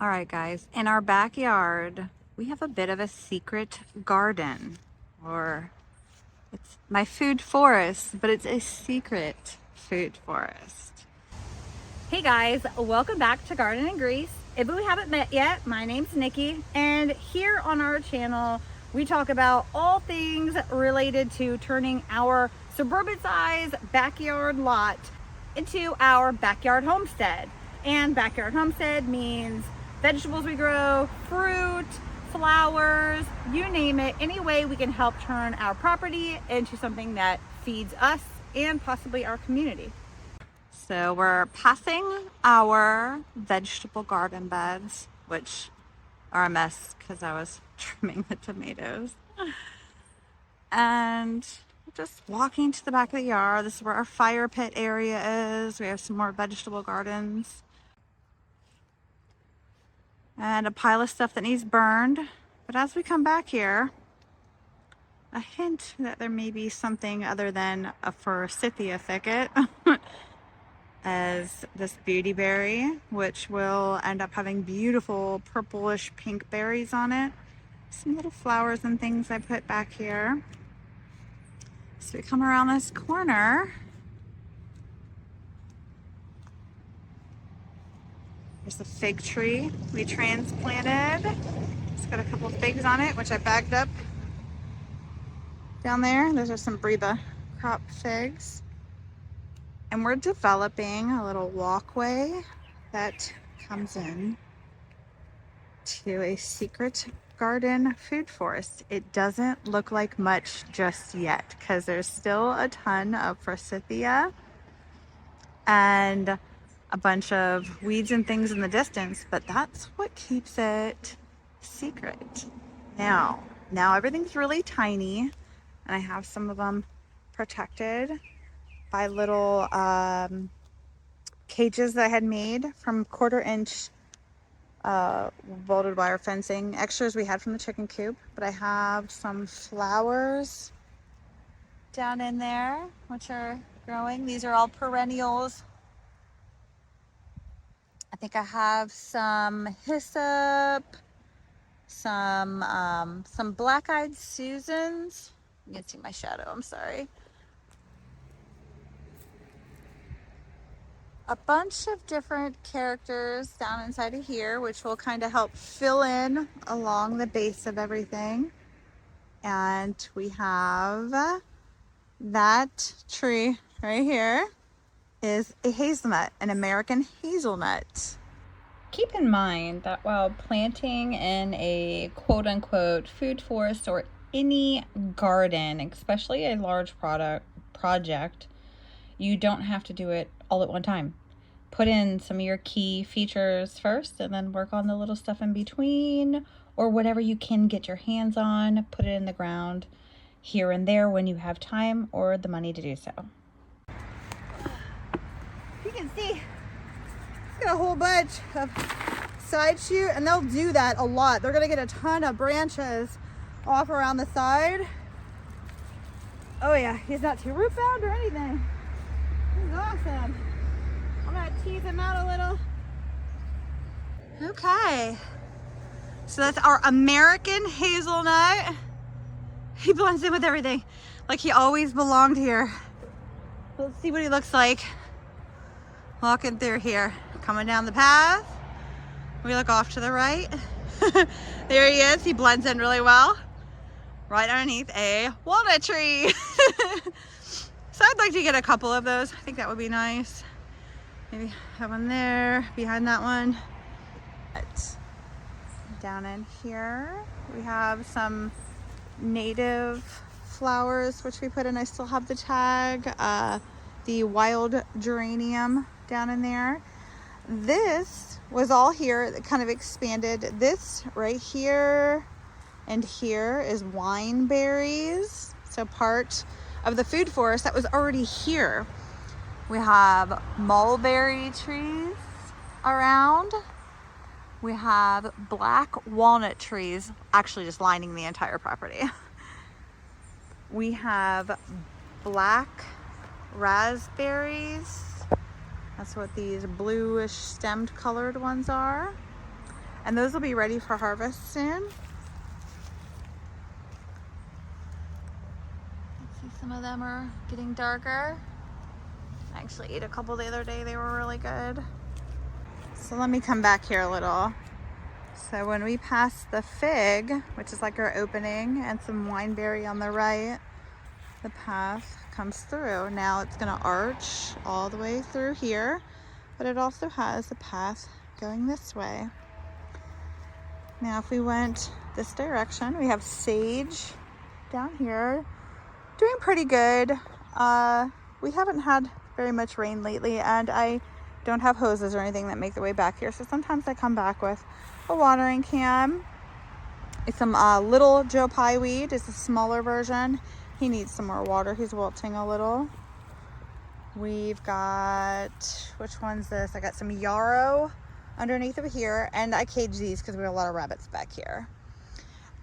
All right, guys, in our backyard, we have a bit of a secret garden, or it's my food forest, but it's a secret food forest. Hey guys, welcome back to Garden and Grease. If we haven't met yet, my name's Nikki, and here on our channel, we talk about all things related to turning our suburban-sized backyard lot into our backyard homestead. And backyard homestead means vegetables we grow, fruit, flowers, you name it, any way we can help turn our property into something that feeds us and possibly our community. So we're passing our vegetable garden beds, which are a mess because I was trimming the tomatoes. And just walking to the back of the yard. This is where our fire pit area is. We have some more vegetable gardens. And a pile of stuff that needs burned. But as we come back here, a hint that there may be something other than a forsythia thicket as this beauty berry, which will end up having beautiful purplish pink berries on it. Some little flowers and things I put back here. So we come around this corner. There's a fig tree we transplanted. It's got a couple of figs on it, which I bagged up down there. Those are some Breba crop figs. And we're developing a little walkway that comes in to a secret garden food forest. It doesn't look like much just yet because there's still a ton of forsythia and a bunch of weeds and things in the distance, but that's what keeps it secret. Now everything's really tiny, and I have some of them protected by little cages that I had made from 1/4-inch welded wire fencing extras we had from the chicken coop. But I have some flowers down in there which are growing. These are all perennials. I think I have some hyssop, some black-eyed Susans. You can see my shadow, I'm sorry. A bunch of different characters down inside of here, which will kind of help fill in along the base of everything. And we have that tree right here is a hazelnut, an American hazelnut. Keep in mind that while planting in a quote-unquote food forest or any garden, especially a large project, you don't have to do it all at one time. Put in some of your key features first and then work on the little stuff in between, or whatever you can get your hands on. Put it in the ground here and there when you have time or the money to do so. You can see it's got a whole bunch of side shoot, and they'll do that a lot. They're gonna get a ton of branches off around the side. Oh yeah, he's not too root bound or anything. This is awesome. I'm gonna tease him out a little. Okay, so that's our American hazelnut. He blends in with everything like he always belonged here. Let's see what he looks like walking through here. Coming down the path, we look off to the right. There he is. He blends in really well right underneath a walnut tree. So I'd like to get a couple of those. I think that would be nice. Maybe have one there behind that one. But down in here we have some native flowers which we put in. I still have the tag, the wild geranium down in there. This was all here that kind of expanded. This right here and here is wine berries, so part of the food forest that was already here. We have mulberry trees around. We have black walnut trees actually just lining the entire property. We have black raspberries. That's what these bluish stemmed colored ones are. And those will be ready for harvest soon. See, some of them are getting darker. I actually ate a couple the other day. They were really good. So let me come back here a little. So when we pass the fig, which is like our opening, and some wineberry on the right, the path comes through. Now it's gonna arch all the way through here, but it also has a path going this way. Now if we went this direction, we have sage down here, doing pretty good. We haven't had very much rain lately, and I don't have hoses or anything that make their way back here, so sometimes I come back with a watering can. Some little Joe Pye weed is a smaller version. He needs some more water. He's wilting a little. We've got, which one's this? I got some yarrow underneath of here, and I cage these because we have a lot of rabbits back here.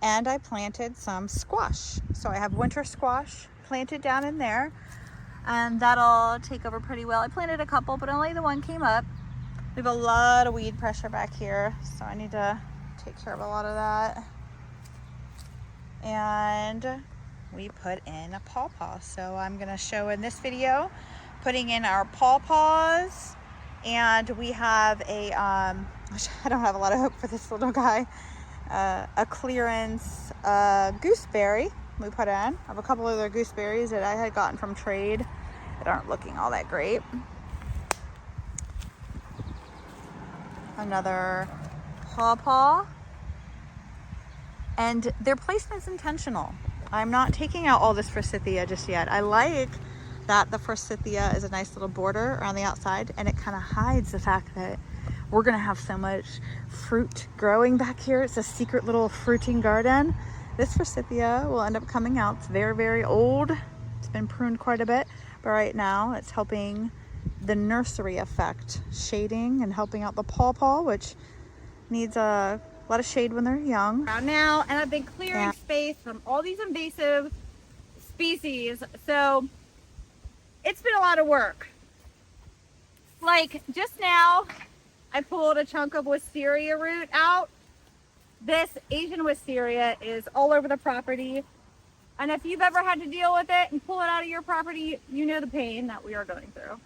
And I planted some squash. So I have winter squash planted down in there, and that'll take over pretty well. I planted a couple, but only the one came up. We have a lot of weed pressure back here, so I need to take care of a lot of that. And we put in a pawpaw. So I'm gonna show in this video putting in our pawpaws, and we have a, which I don't have a lot of hope for this little guy, a clearance gooseberry we put in. I have a couple other gooseberries that I had gotten from trade that aren't looking all that great. Another pawpaw, and their placement's intentional. I'm not taking out all this forsythia just yet. I like that the forsythia is a nice little border around the outside, and it kind of hides the fact that we're gonna have so much fruit growing back here. It's a secret little fruiting garden. This forsythia will end up coming out. It's very, very old. It's been pruned quite a bit, but right now it's helping the nursery effect, shading and helping out the pawpaw, which needs a lot of shade when they're young. Now, and I've been clearing space from all these invasive species, so it's been a lot of work. Like just now, I pulled a chunk of wisteria root out. This Asian wisteria is all over the property, and if you've ever had to deal with it and pull it out of your property, you know the pain that we are going through.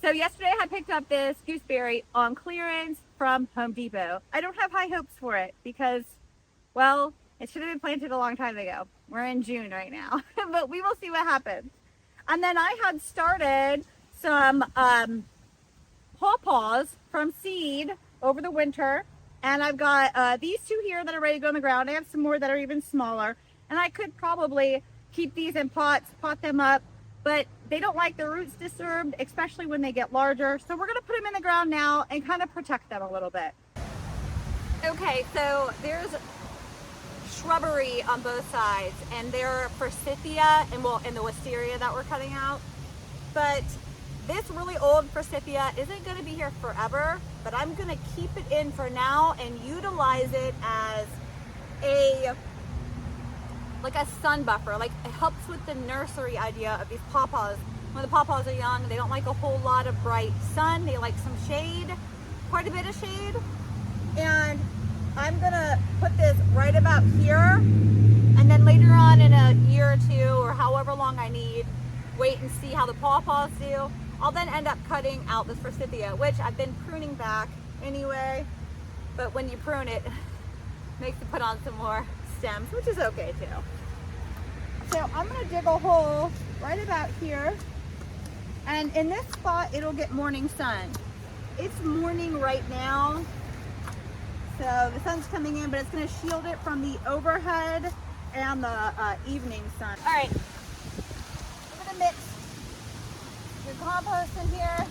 So yesterday I picked up this gooseberry on clearance from Home Depot. I don't have high hopes for it because, well, it should have been planted a long time ago. We're in June right now, but we will see what happens. And then I had started some pawpaws from seed over the winter, and I've got these two here that are ready to go in the ground. I have some more that are even smaller, and I could probably keep these in pots, pot them up, but they don't like their roots disturbed, especially when they get larger. So we're gonna put them in the ground now and kind of protect them a little bit. Okay, so there's shrubbery on both sides, and they're forsythia and the wisteria that we're cutting out. But this really old forsythia isn't gonna be here forever, but I'm gonna keep it in for now and utilize it as like a sun buffer. Like, it helps with the nursery idea of these pawpaws. When the pawpaws are young, they don't like a whole lot of bright sun. They like some shade, quite a bit of shade. And I'm gonna put this right about here, and then later on in a year or two, or however long I need, wait and see how the pawpaws do. I'll then end up cutting out this forsythia, which I've been pruning back anyway, but when you prune it, it makes it put on some more stems, which is okay too. So I'm gonna dig a hole right about here, and in this spot it'll get morning sun. It's morning right now, so the sun's coming in, but it's gonna shield it from the overhead and the evening sun. All right, we're gonna mix your compost in here.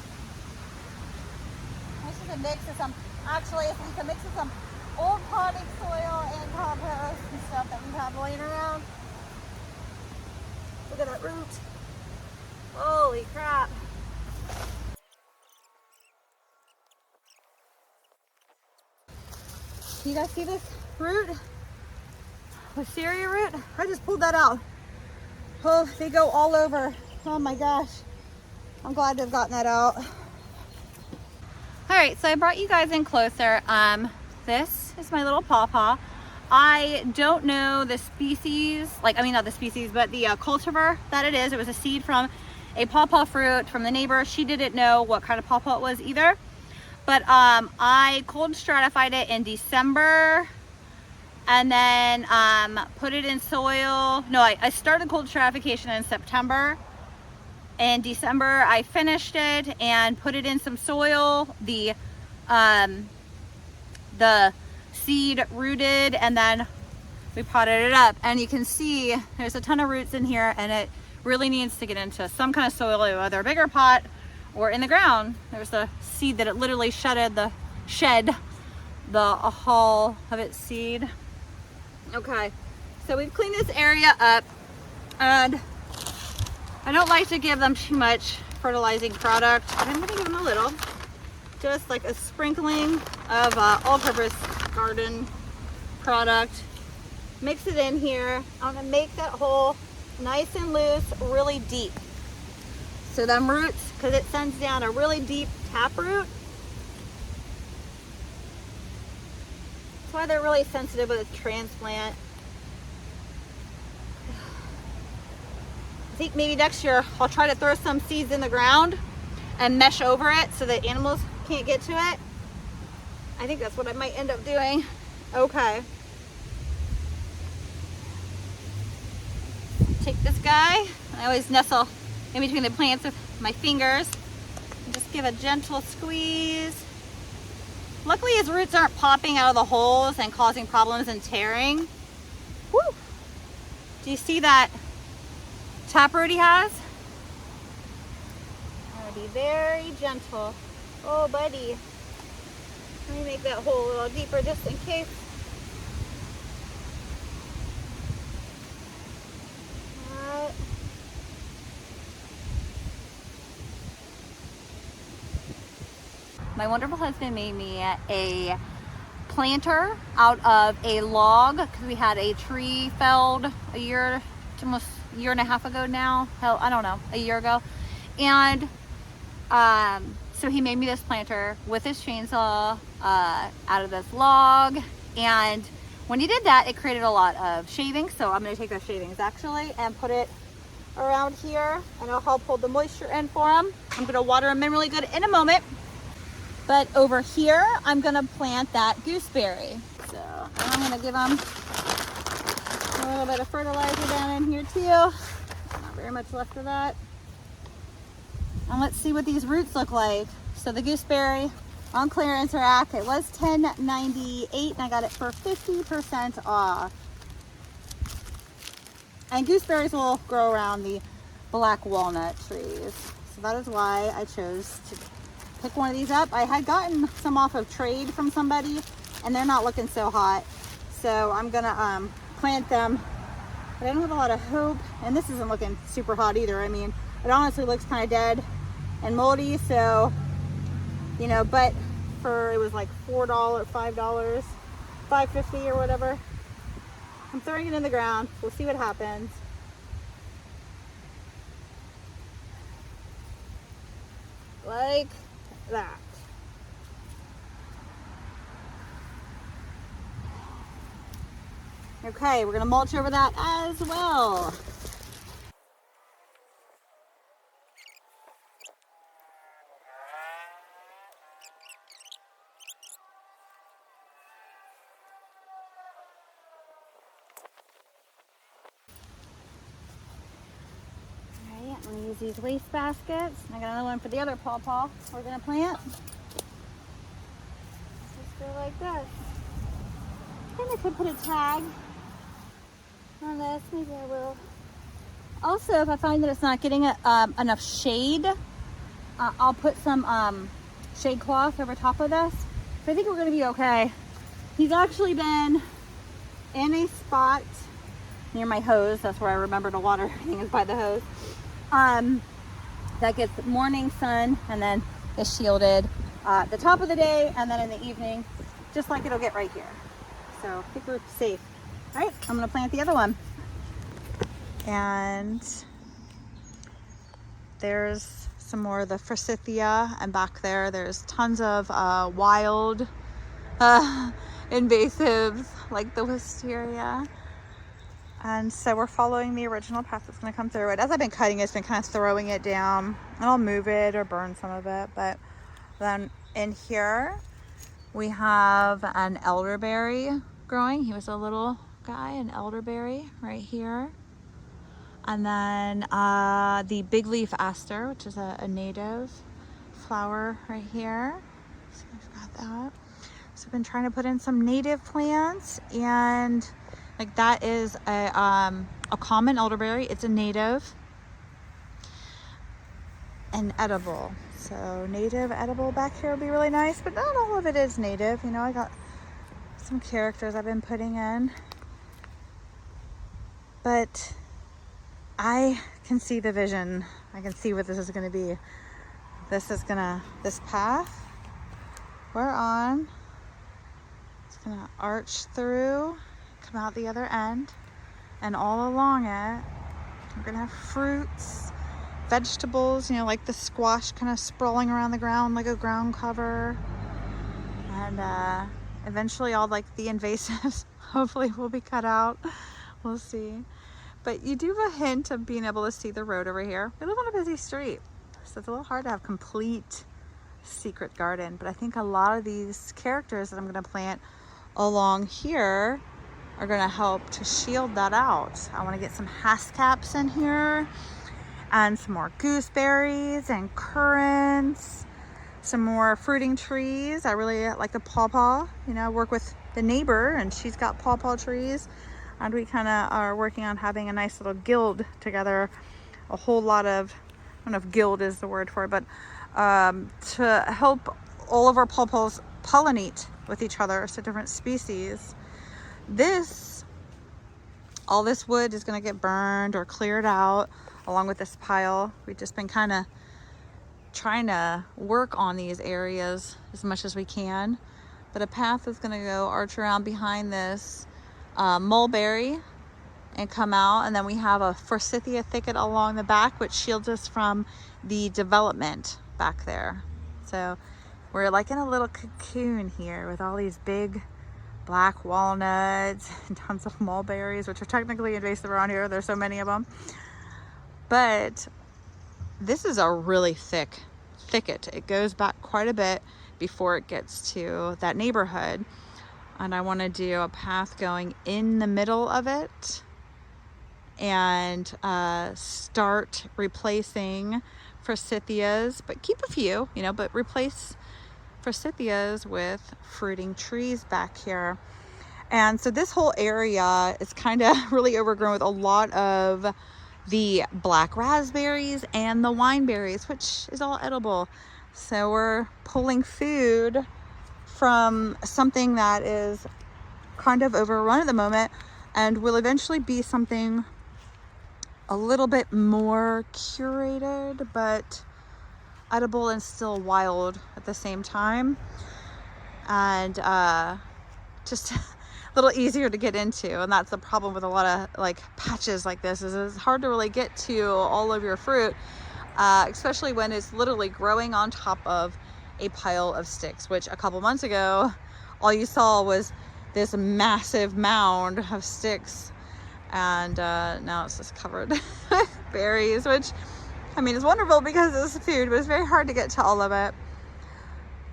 This is a mix of some, actually it's a mix of some old potting soil and compost and stuff that we have laying around. Look at that root. Holy crap. You guys see this root? Wisteria root? I just pulled that out. Oh, they go all over. Oh my gosh. I'm glad to have gotten that out. All right, so I brought you guys in closer. This is my little pawpaw. I don't know the species, like, I mean, not the species, but the cultivar that it is. It was a seed from a pawpaw fruit from the neighbor. She didn't know what kind of pawpaw it was either. But I cold stratified it in December and then put it in soil. No, I started cold stratification in September. In December, I finished it and put it in some soil. The seed rooted, and then we potted it up. And you can see there's a ton of roots in here, and it really needs to get into some kind of soil, either a bigger pot or in the ground. There's a seed that it literally shed the hull of its seed. Okay, so we've cleaned this area up, and I don't like to give them too much fertilizing product, but I'm gonna give them a little, just like a sprinkling of all-purpose garden product. Mix it in here. I'm gonna make that hole nice and loose, really deep. So them roots, because it sends down a really deep taproot. That's why they're really sensitive with a transplant. I think maybe next year I'll try to throw some seeds in the ground and mesh over it so that animals can't get to it. I think that's what I might end up doing. Okay. Take this guy. I always nestle in between the plants with my fingers and just give a gentle squeeze. Luckily his roots aren't popping out of the holes and causing problems and tearing. Woo! Do you see that taproot he has? I'm gonna be very gentle. Oh, buddy. Let me make that hole a little deeper just in case. Alright. My wonderful husband made me a planter out of a log because we had a tree felled almost a year and a half ago now. Hell, I don't know, a year ago. And so he made me this planter with his chainsaw out of this log. And when he did that, it created a lot of shavings. So I'm going to take those shavings actually and put it around here, and I'll help hold the moisture in for them. I'm going to water them in really good in a moment. But over here, I'm going to plant that gooseberry. So I'm going to give them a little bit of fertilizer down in here too. Not very much left of that. And let's see what these roots look like. So the gooseberry on clearance rack, it was $10.98 and I got it for 50% off. And gooseberries will grow around the black walnut trees. So that is why I chose to pick one of these up. I had gotten some off of trade from somebody and they're not looking so hot. So I'm gonna plant them, but I don't have a lot of hope. And this isn't looking super hot either. I mean, it honestly looks kind of dead and moldy, so you know, but it was like $4, $5, $5.50 or whatever. I'm throwing it in the ground. We'll see what happens. Like that. Okay, we're gonna mulch over that as well. I'm going to use these waste baskets. I got another one for the other pawpaw we're going to plant. Just go like this. I think I could put a tag on this. Maybe I will. Also, if I find that it's not getting enough shade, I'll put some shade cloth over top of this. So I think we're going to be okay. He's actually been in a spot near my hose. That's where I remember to water everything, is by the hose. That gets morning sun and then is shielded the top of the day and then in the evening, just like it'll get right here. So I think we're safe. All right, I'm gonna plant the other one. And there's some more of the forsythia, and back there's tons of wild invasives like the wisteria. And so we're following the original path that's going to come through it. As I've been cutting it, it's been kind of throwing it down, and I'll move it or burn some of it. But then in here we have an elderberry growing. He was a little guy, an elderberry right here. And then the big leaf aster, which is a native flower right here. So I've got that. So I've been trying to put in some native plants, and like that is a common elderberry. It's a native and edible. So native edible back here would be really nice, but not all of it is native. You know, I got some characters I've been putting in, but I can see the vision. I can see what this is going to be. This path we're on, it's going to arch through, come out the other end, and all along it, we're going to have fruits, vegetables, you know, like the squash kind of sprawling around the ground like a ground cover. And eventually all like the invasives hopefully will be cut out. We'll see. But you do have a hint of being able to see the road over here. We live on a busy street, so it's a little hard to have complete secret garden. But I think a lot of these characters that I'm going to plant along here are going to help to shield that out. I want to get some haskaps in here, and some more gooseberries and currants, some more fruiting trees. I really like the pawpaw. You know, I work with the neighbor, and she's got pawpaw trees. And we kind of are working on having a nice little guild together. A whole lot of, I don't know if guild is the word for it, but to help all of our pawpaws pollinate with each other, so different species. All this wood is going to get burned or cleared out along with this pile. We've just been kind of trying to work on these areas as much as we can. But a path is going to go arch around behind this mulberry and come out, and then we have a forsythia thicket along the back, which shields us from the development back there. So we're like in a little cocoon here with all these big black walnuts and tons of mulberries, which are technically invasive around here. There's so many of them. But this is a really thick thicket. It goes back quite a bit before it gets to that neighborhood. And I want to do a path going in the middle of it and start replacing forsythias, but keep a few, you know, but replace forsythias with fruiting trees back here. And so this whole area is kind of really overgrown with a lot of the black raspberries and the wineberries, which is all edible. So we're pulling food from something that is kind of overrun at the moment, and will eventually be something a little bit more curated but edible and still wild at the same time, and just a little easier to get into. And that's the problem with a lot of like patches like this, is it's hard to really get to all of your fruit, especially when it's literally growing on top of a pile of sticks, which a couple months ago all you saw was this massive mound of sticks, and now it's just covered with berries, which I mean is wonderful because it's food, but it's very hard to get to all of it.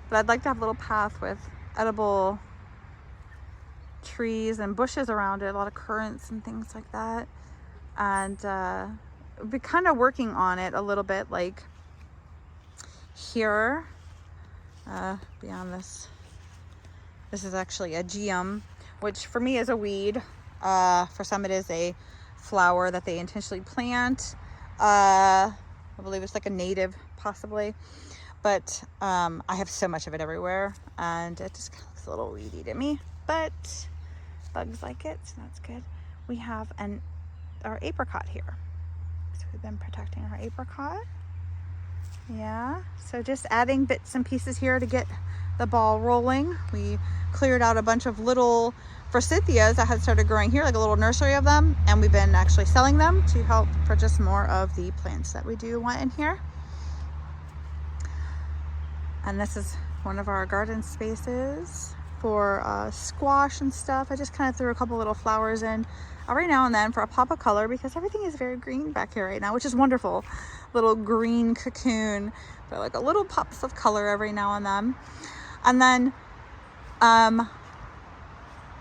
But I'd like to have a little path with edible trees and bushes around it, a lot of currants and things like that, and be kind of working on it a little bit, like here. Beyond this is actually a geum, which for me is a weed. For some it is a flower that they intentionally plant. I believe it's like a native possibly, but I have so much of it everywhere, and it just kind of looks a little weedy to me, but bugs like it, so that's good. We have our apricot here, so we've been protecting our apricot. Yeah, so just adding bits and pieces here to get the ball rolling. We cleared out a bunch of little forsythias that had started growing here, like a little nursery of them, and we've been actually selling them to help purchase more of the plants that we do want in here. And this is one of our garden spaces for squash and stuff. I just kind of threw a couple little flowers in every now and then for a pop of color, because everything is very green back here right now, which is wonderful. Little green cocoon, but like a little pops of color every now and then. And then,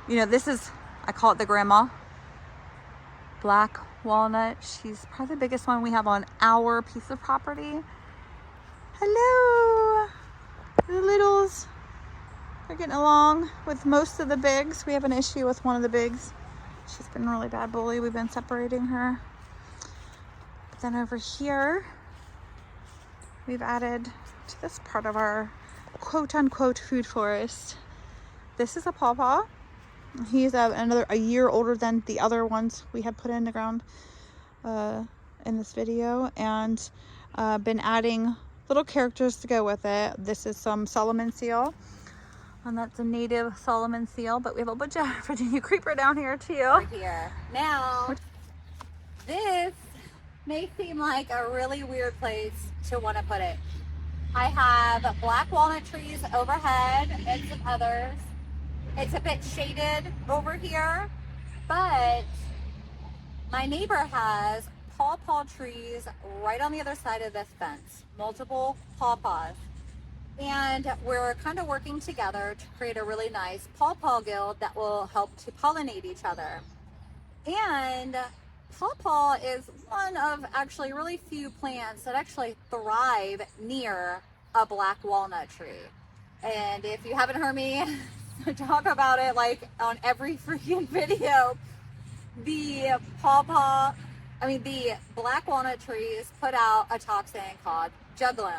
you know, this is, I call it the grandma black walnut. She's probably the biggest one we have on our piece of property. Hello, the littles are getting along with most of the bigs. We have an issue with one of the bigs. She's been a really bad bully. We've been separating her. But then over here, we've added to this part of our quote unquote food forest. This is a pawpaw. He's a year older than the other ones we had put in the ground in this video, and been adding little characters to go with it. This is some Solomon seal, and that's a native Solomon seal, but we have a bunch of Virginia creeper down here too. Right here. Now, this may seem like a really weird place to want to put it. I have black walnut trees overhead and some others. It's a bit shaded over here, but my neighbor has pawpaw trees right on the other side of this fence, multiple pawpaws. And we're kind of working together to create a really nice pawpaw guild that will help to pollinate each other. And pawpaw is one of actually really few plants that actually thrive near a black walnut tree. And if you haven't heard me talk about it like on every freaking video, the black walnut trees put out a toxin called juglone,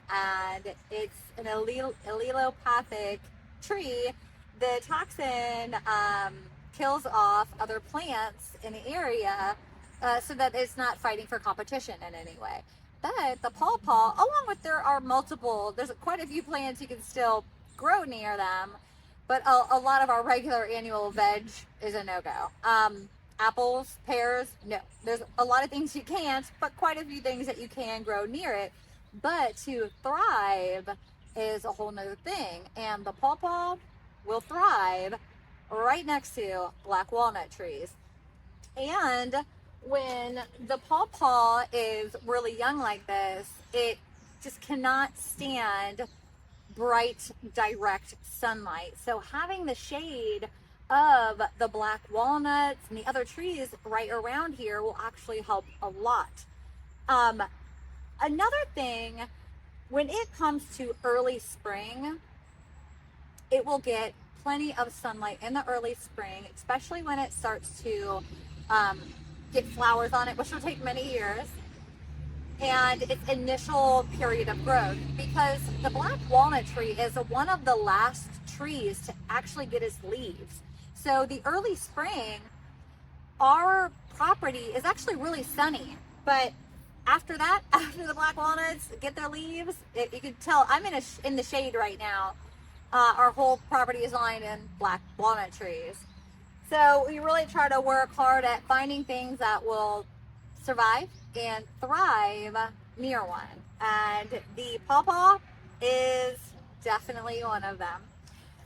and it's an allelopathic tree. The toxin kills off other plants in the area so that it's not fighting for competition in any way. But the pawpaw, along with there's quite a few plants you can still grow near them, but a lot of our regular annual veg is a no-go. Apples, pears, no. There's a lot of things you can't, but quite a few things that you can grow near it. But to thrive is a whole nother thing. And the pawpaw will thrive right next to black walnut trees. And when the pawpaw is really young like this, it just cannot stand bright, direct sunlight. So having the shade of the black walnuts and the other trees right around here will actually help a lot. Another thing, when it comes to early spring, it will get plenty of sunlight in the early spring, especially when it starts to get flowers on it, which will take many years, and its initial period of growth, because the black walnut tree is one of the last trees to actually get its leaves. So the early spring, our property is actually really sunny, but after that, after the black walnuts get their leaves, you can tell I'm in the shade right now. Our whole property is lined in black walnut trees. So we really try to work hard at finding things that will survive and thrive near one. And the pawpaw is definitely one of them.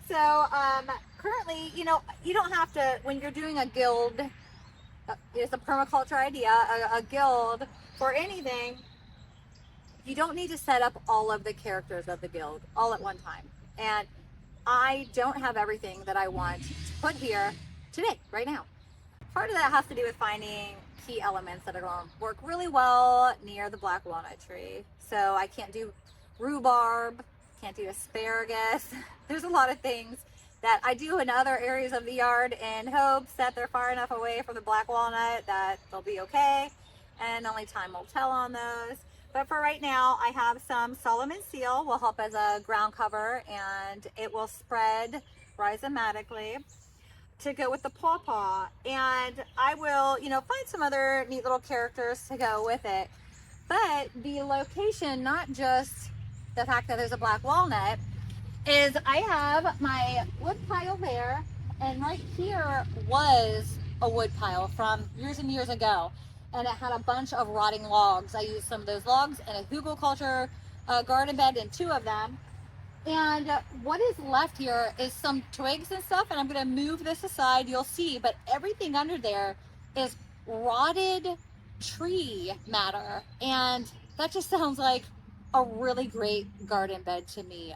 So currently, you don't have to, when you're doing a guild, it's a permaculture idea, a guild for anything, you don't need to set up all of the characters of the guild all at one time. And I don't have everything that I want to put here today, right now. Part of that has to do with finding key elements that are going to work really well near the black walnut tree. So I can't do rhubarb, can't do asparagus. There's a lot of things that I do in other areas of the yard in hopes that they're far enough away from the black walnut that they'll be okay, and only time will tell on those. But for right now, I have some Solomon seal, will help as a ground cover, and it will spread rhizomatically to go with the pawpaw. And I will, find some other neat little characters to go with it. But the location, not just the fact that there's a black walnut, is I have my wood pile there, and right here was a wood pile from years and years ago, and it had a bunch of rotting logs. I used some of those logs in a hugelkultur garden bed in 2 of them, And what is left here is some twigs and stuff, and I'm gonna move this aside, you'll see, but everything under there is rotted tree matter. And that just sounds like a really great garden bed to me.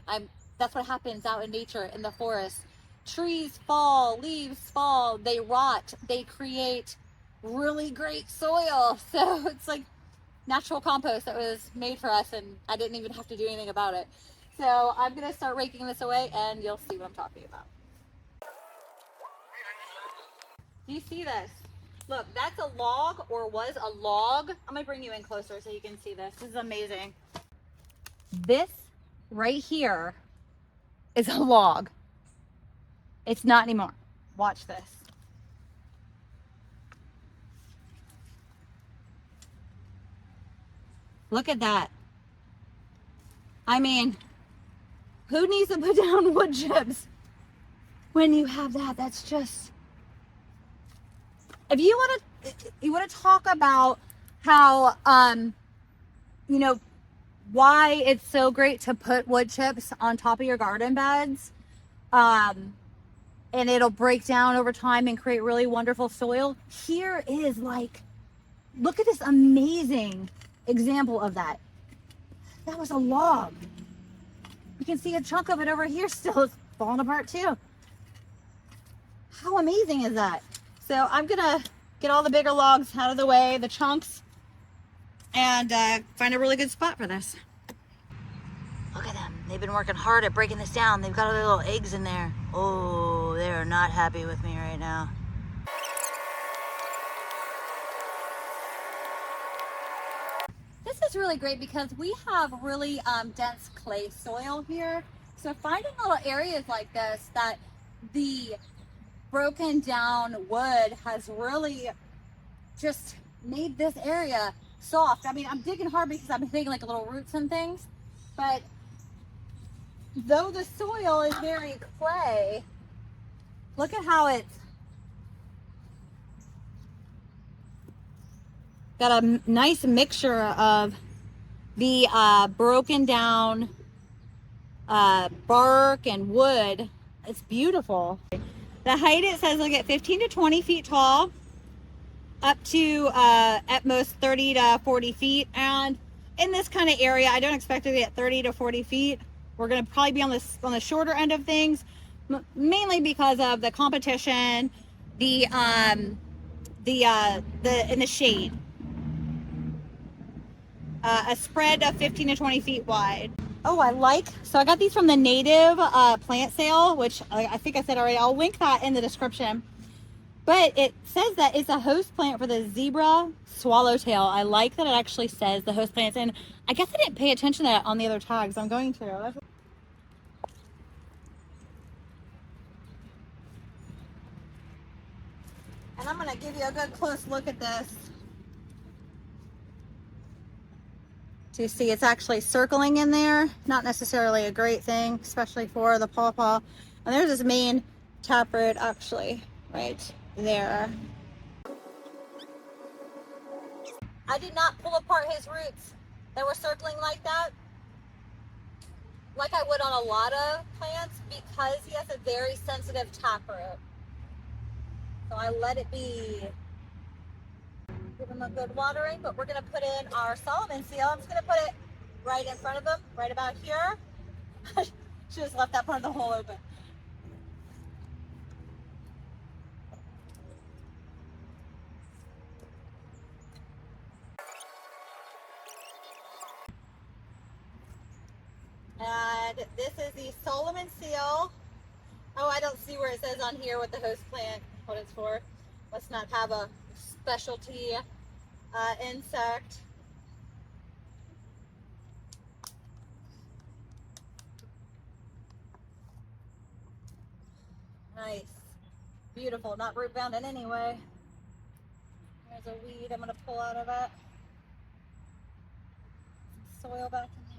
That's what happens out in nature, in the forest. Trees fall, leaves fall, they rot, they create really great soil. So it's like natural compost that was made for us, and I didn't even have to do anything about it. So I'm gonna start raking this away and you'll see what I'm talking about. Do you see this? Look, that's a log, or was a log. I'm gonna bring you in closer so you can see this. This is amazing. This right here is a log. It's not anymore. Watch this. Look at that. I mean, who needs to put down wood chips when you have that? That's just, if you want to talk about how you know, why it's so great to put wood chips on top of your garden beds, and it'll break down over time and create really wonderful soil. Here is like, look at this amazing example of that. That was a log. You can see a chunk of it over here still. It's falling apart too. How amazing is that? So I'm gonna get all the bigger logs out of the way, the chunks, and find a really good spot for this. Look at them. They've been working hard at breaking this down. They've got all their little eggs in there. Oh, they're not happy with me right now. This is really great because we have really dense clay soil here. So finding little areas like this that the broken down wood has really just made this area soft. I mean, I'm digging hard because I'm digging like little roots and things, but though the soil is very clay, look at how it's got a nice mixture of the broken down bark and wood. It's beautiful. The height, it says, look at 15 to 20 feet tall, up to at most 30 to 40 feet. And in this kind of area, I don't expect it to get 30 to 40 feet. We're going to probably be on the shorter end of things, mainly because of the competition, in the shade. A spread of 15 to 20 feet wide. Oh, so I got these from the native plant sale, which I think I said already. I'll link that in the description. But it says that it's a host plant for the zebra swallowtail. I like that it actually says the host plants, and I guess I didn't pay attention to that on the other tags. I'm going to. And I'm gonna give you a good close look at this. So you see it's actually circling in there. Not necessarily a great thing, especially for the pawpaw. And there's this main taproot actually right there. I did not pull apart his roots that were circling like that, like I would on a lot of plants, because he has a very sensitive taproot. So I let it be. Give him a good watering, but we're gonna put in our Solomon seal. I'm just gonna put it right in front of him, right about here. Should just left that part of the hole open. And this is the Solomon seal. Oh, I don't see where it says on here what the host plant, what it's for. Let's not have a specialty insect. Nice. Beautiful. Not root bound in any way. There's a weed I'm going to pull out of it. Some soil back in there.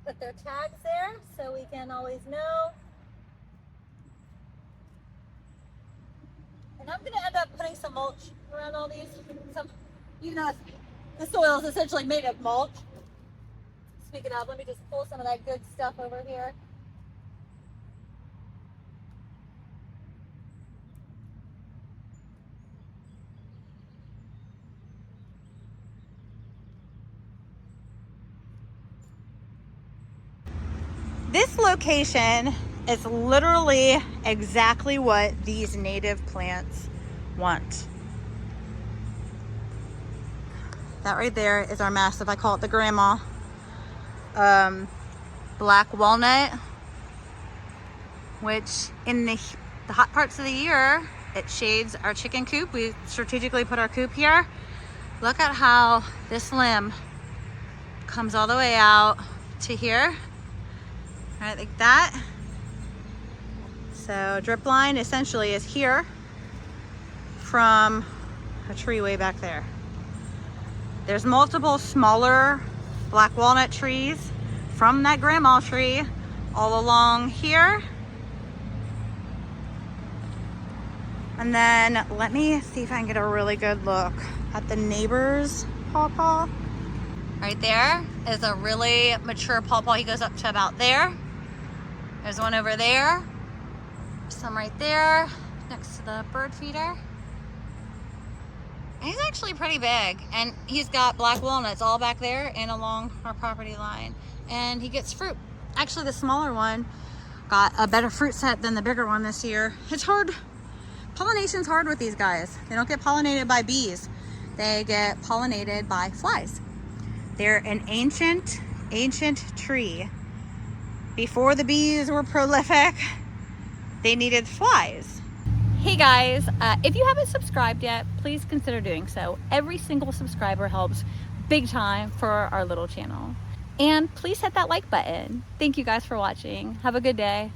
put their tags there so we can always know. And I'm gonna end up putting some mulch around all these. Even though the soil is essentially made of mulch. Speaking of, let me just pull some of that good stuff over here. This location is literally exactly what these native plants want. That right there is our massive, I call it the grandma, black walnut, which in the hot parts of the year, it shades our chicken coop. We strategically put our coop here. Look at how this limb comes all the way out to here. Right, like that. So drip line essentially is here from a tree way back there. There's multiple smaller black walnut trees from that grandma tree all along here. And then let me see if I can get a really good look at the neighbor's pawpaw. Right there is a really mature pawpaw. He goes up to about there. There's one over there. Some right there next to the bird feeder. And he's actually pretty big. And he's got black walnuts all back there and along our property line. And he gets fruit. Actually, the smaller one got a better fruit set than the bigger one this year. It's hard. Pollination's hard with these guys. They don't get pollinated by bees. They get pollinated by flies. They're an ancient tree. Before the bees were prolific, they needed flies. Hey guys, if you haven't subscribed yet, please consider doing so. Every single subscriber helps big time for our little channel. And please hit that like button. Thank you guys for watching. Have a good day.